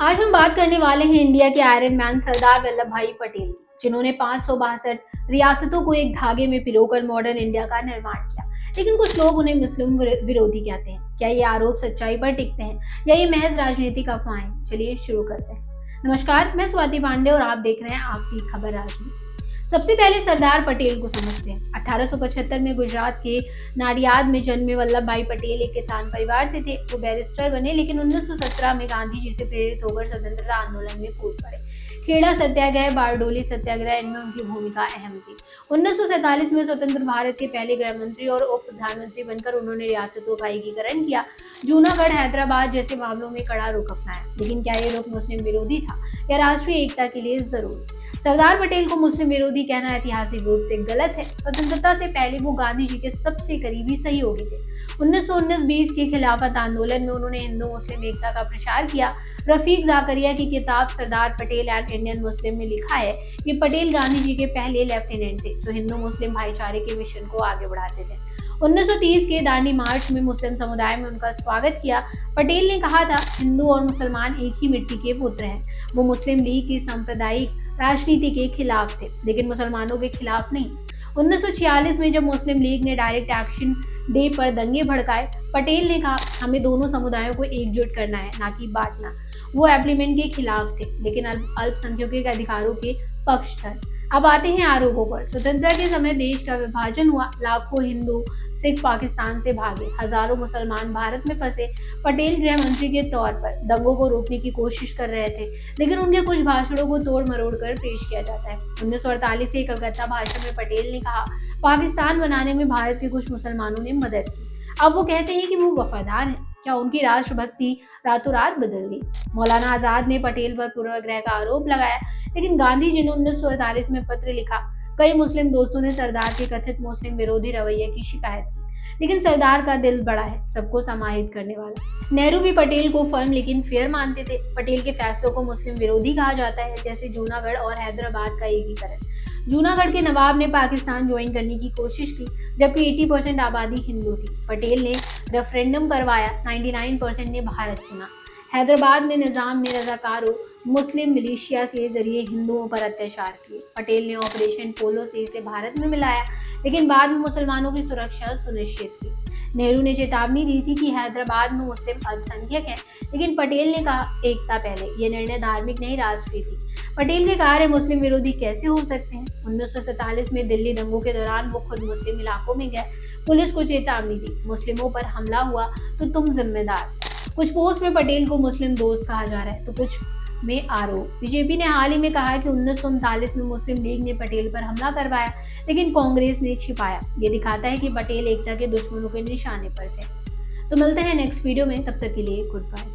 आज हम बात करने वाले हैं इंडिया के आयरन मैन सरदार वल्लभ भाई पटेल, जिन्होंने 562 रियासतों को एक धागे में पिरोकर मॉडर्न इंडिया का निर्माण किया। लेकिन कुछ लोग उन्हें मुस्लिम विरोधी कहते हैं। क्या ये आरोप सच्चाई पर टिकते हैं या ये महज राजनीतिक अफवाहें? चलिए शुरू करते हैं। नमस्कार, मैं स्वाति पांडे और आप देख रहे हैं आपकी खबर राजनीति। सबसे पहले सरदार पटेल को समझते हैं। 1875 में गुजरात के नाडियाद में जन्मे वल्लभ भाई पटेल एक किसान परिवार से थे। वो बैरिस्टर बने, लेकिन 1917 में गांधी जी से प्रेरित होकर स्वतंत्रता आंदोलन में कूद पड़े। खेड़ा सत्याग्रह, बारडोली सत्याग्रह, इनमें उनकी भूमिका अहम थी। 1947 में स्वतंत्र भारत के पहले गृह मंत्री और उप प्रधानमंत्री बनकर उन्होंने रियासतों का एकीकरण किया। जूनागढ़, हैदराबाद जैसे मामलों में कड़ा रुख अपनाया। लेकिन क्या ये रुख मुस्लिम विरोधी था या राष्ट्रीय एकता के लिए जरूरी? सरदार पटेल को मुस्लिम विरोधी कहना ऐतिहासिक रूप से गलत है। स्वतंत्रता से पहले वो गांधी जी के सबसे करीबी सहयोगी थे। 1919-20 के खिलाफत आंदोलन में उन्होंने हिंदू मुस्लिम एकता का प्रचार किया। रफीक जाकरिया की किताब Sardar Patel and Indian Muslim में लिखा है कि पटेल गांधी जी के पहले लेफ्टिनेंट थे जो हिंदू मुस्लिम भाईचारे के मिशन को आगे बढ़ाते थे। 1930 के दांडी मार्च में मुस्लिम समुदाय में उनका स्वागत किया। पटेल ने कहा था, हिंदू और मुसलमान एक ही मिट्टी के पुत्र हैं। वो मुस्लिम लीग की सांप्रदायिक राजनीति के खिलाफ थे, लेकिन मुसलमानों के खिलाफ नहीं। 1946 में जब मुस्लिम लीग ने डायरेक्ट एक्शन डे पर दंगे भड़काए, पटेल ने कहा, हमें दोनों समुदायों को एकजुट करना है, ना कि बांटना। वो एप्लीमेंट के खिलाफ थे, लेकिन अल्पसंख्यकों के अधिकारों के पक्षधर। अब आते हैं आरोपों पर। स्वतंत्रता के समय देश का विभाजन हुआ। लाखों हिंदू सिख पाकिस्तान से भागे, हजारों मुसलमान भारत में फंसे। पटेल गृह मंत्री के तौर पर दंगों को रोकने की कोशिश कर रहे थे, लेकिन उनके कुछ भाषणों को तोड़ मरोड़ कर पेश किया जाता है। 1948 के कलकत्ता भाषण में पटेल ने कहा, पाकिस्तान बनाने में भारत के कुछ मुसलमानों ने मदद की। अब वो कहते हैं कि वो वफादार हैं। क्या उनकी राष्ट्रभक्ति रातों रात बदल गई? मौलाना आजाद ने पटेल पर पूर्वाग्रह का आरोप लगाया, लेकिन गांधी जी ने 1948 में पत्र लिखा। कई मुस्लिम दोस्तों ने सरदार के कथित मुस्लिम विरोधी रवैये की शिकायत की, लेकिन सरदार का दिल बड़ा है, सबको समाहित करने वाला। नेहरू भी पटेल को फर्म लेकिन फेयर मानते थे। पटेल के फैसलों को मुस्लिम विरोधी कहा जाता है, जैसे जूनागढ़ और हैदराबाद का एकीकरण। जूनागढ़ के नवाब ने पाकिस्तान ज्वाइन करने की कोशिश की, जबकि 80% आबादी हिंदू थी। पटेल ने रेफरेंडम करवाया, 99% ने भारत चुना। हैदराबाद में निजाम ने रजाकारों मुस्लिम मिलिशिया के जरिए हिंदुओं पर अत्याचार किए। पटेल ने ऑपरेशन पोलो से इसे भारत में मिलाया, लेकिन बाद में मुसलमानों की सुरक्षा सुनिश्चित की। नेहरू ने चेतावनी दी थी कि हैदराबाद में मुस्लिम अल्पसंख्यक हैं, लेकिन पटेल ने कहा, एकता पहले। यह निर्णय धार्मिक नहीं, राष्ट्रीय थी। पटेल के कार्य मुस्लिम विरोधी कैसे हो सकते हैं? 1947 में दिल्ली दंगों के दौरान वो खुद मुस्लिम इलाकों में गए, पुलिस को चेतावनी दी, मुस्लिमों पर हमला हुआ तो तुम जिम्मेदार। कुछ पोस्ट में पटेल को मुस्लिम दोस्त कहा जा रहा है, तो कुछ में आरोप। बीजेपी ने हाल ही में कहा कि 1939 में मुस्लिम लीग ने पटेल पर हमला करवाया, लेकिन कांग्रेस ने छिपाया। ये दिखाता है कि पटेल एकता के दुश्मनों के निशाने पर थे। तो मिलते हैं नेक्स्ट वीडियो में, तब तक के लिए गुड बाय।